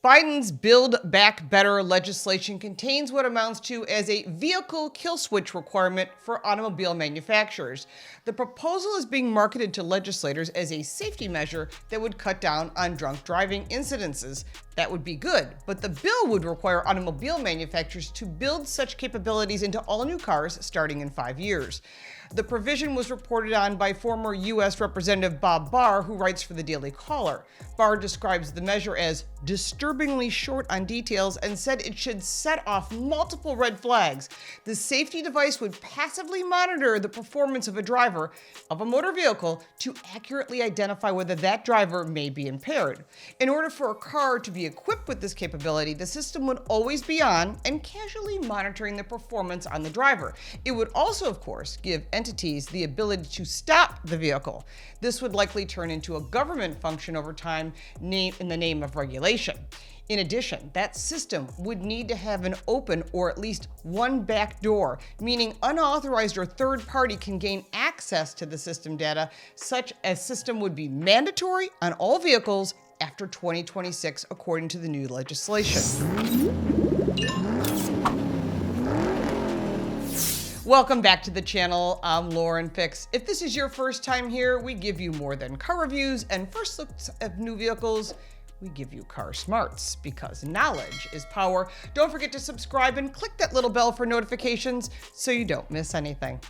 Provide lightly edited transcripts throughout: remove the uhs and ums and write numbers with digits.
Biden's Build Back Better legislation contains what amounts to as a vehicle kill switch requirement for automobile manufacturers. The proposal is being marketed to legislators as a safety measure that would cut down on drunk driving incidences. That would be good, but the bill would require automobile manufacturers to build such capabilities into all new cars starting in 5 years. The provision was reported on by former U.S. Representative Bobb Barr, who writes for the Daily Caller. Barr describes the measure as disturbingly short on details and said it should set off multiple red flags. The safety device would passively monitor the performance of a driver of a motor vehicle to accurately identify whether that driver may be impaired. In order for a car to be equipped with this capability, the system would always be on and casually monitoring the performance on the driver. It would also, of course, give entities the ability to stop the vehicle. This would likely turn into a government function over time in the name of regulation. In addition, that system would need to have an open or at least one back door, meaning unauthorized or third party can gain access to the system data. Such a system would be mandatory on all vehicles after 2026, according to the new legislation. Welcome back to the channel. I'm Lauren Fix. If this is your first time here, we give you more than car reviews and first looks at new vehicles. We give you car smarts because knowledge is power. Don't forget to subscribe and click that little bell for notifications so you don't miss anything.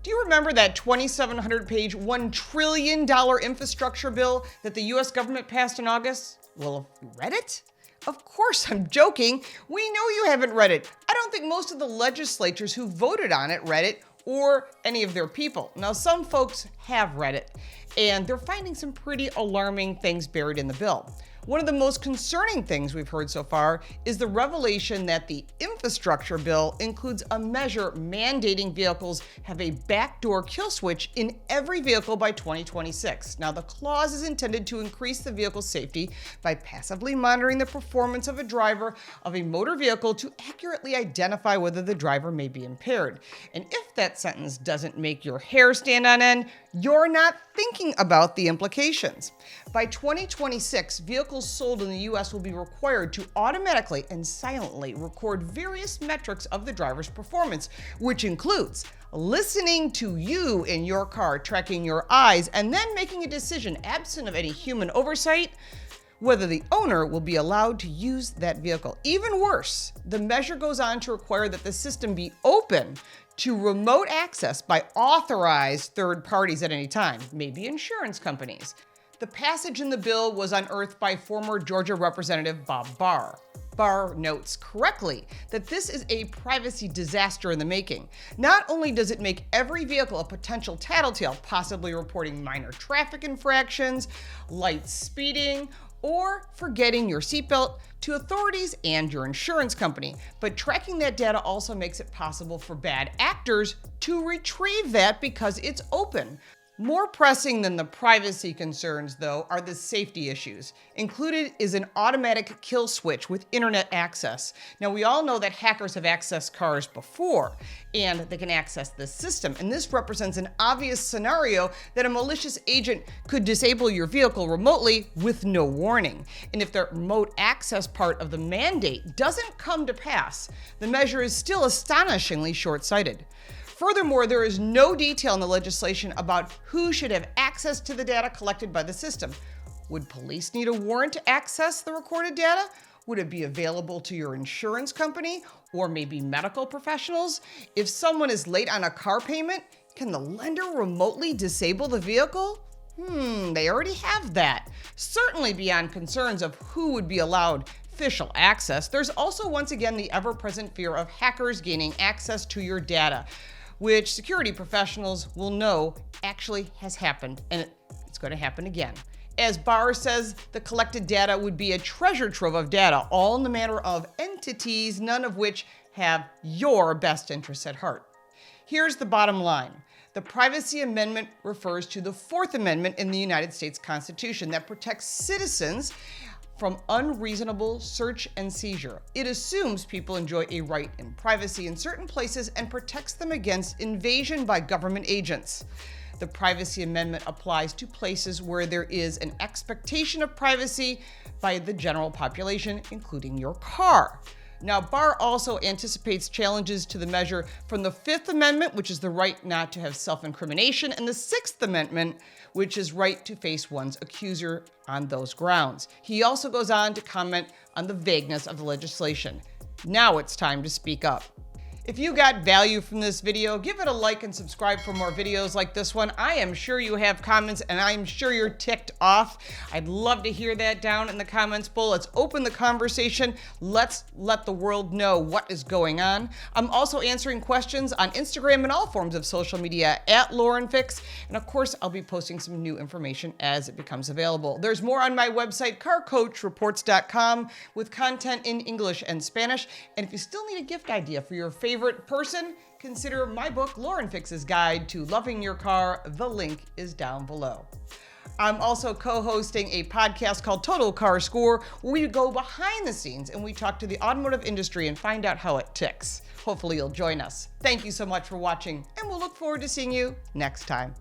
Do you remember that 2,700-page, $1 trillion infrastructure bill that the U.S. government passed in August? Well, have you read it? Of course, I'm joking. We know you haven't read it. I don't think most of the legislators who voted on it read it or any of their people. Now, some folks have read it, and they're finding some pretty alarming things buried in the bill. One of the most concerning things we've heard so far is the revelation that the infrastructure bill includes a measure mandating vehicles have a backdoor kill switch in every vehicle by 2026. Now, the clause is intended to increase the vehicle's safety by passively monitoring the performance of a driver of a motor vehicle to accurately identify whether the driver may be impaired. And if that sentence doesn't make your hair stand on end, you're not thinking about the implications. By 2026, vehicles sold in the U.S. will be required to automatically and silently record various metrics of the driver's performance, which includes listening to you in your car, tracking your eyes, and then making a decision, absent of any human oversight, whether the owner will be allowed to use that vehicle. Even worse, the measure goes on to require that the system be open to remote access by authorized third parties at any time, maybe insurance companies. The passage in the bill was unearthed by former Georgia Representative Bobb Barr. Barr notes correctly that this is a privacy disaster in the making. Not only does it make every vehicle a potential tattletale, possibly reporting minor traffic infractions, light speeding, or forgetting your seatbelt to authorities and your insurance company. But tracking that data also makes it possible for bad actors to retrieve that because it's open. More pressing than the privacy concerns, though, are the safety issues. Included is an automatic kill switch with internet access. Now, we all know that hackers have accessed cars before, and they can access this system. And this represents an obvious scenario that a malicious agent could disable your vehicle remotely with no warning. And if the remote access part of the mandate doesn't come to pass, the measure is still astonishingly short-sighted. Furthermore, there is no detail in the legislation about who should have access to the data collected by the system. Would police need a warrant to access the recorded data? Would it be available to your insurance company or maybe medical professionals? If someone is late on a car payment, can the lender remotely disable the vehicle? They already have that. Certainly beyond concerns of who would be allowed official access, there's also once again the ever-present fear of hackers gaining access to your data, which security professionals will know actually has happened, and it's going to happen again. As Barr says, the collected data would be a treasure trove of data, all in the manner of entities, none of which have your best interests at heart. Here's the bottom line. The Privacy Amendment refers to the Fourth Amendment in the United States Constitution that protects citizens from unreasonable search and seizure. It assumes people enjoy a right in privacy in certain places and protects them against invasion by government agents. The Privacy Amendment applies to places where there is an expectation of privacy by the general population, including your car. Now, Barr also anticipates challenges to the measure from the Fifth Amendment, which is the right not to have self-incrimination, and the Sixth Amendment, which is right to face one's accuser on those grounds. He also goes on to comment on the vagueness of the legislation. Now it's time to speak up. If you got value from this video, give it a like and subscribe for more videos like this one. I am sure you have comments and I'm sure you're ticked off. I'd love to hear that down in the comments below. Let's open the conversation. Let's let the world know what is going on. I'm also answering questions on Instagram and all forms of social media at LaurenFix. And of course, I'll be posting some new information as it becomes available. There's more on my website, carcoachreports.com, with content in English and Spanish. And if you still need a gift idea for your favorite person, consider my book, Lauren Fix's Guide to Loving Your Car. The link is down below. I'm also co-hosting a podcast called Total Car Score, where we go behind the scenes and we talk to the automotive industry and find out how it ticks. Hopefully you'll join us. Thank you so much for watching, and we'll look forward to seeing you next time.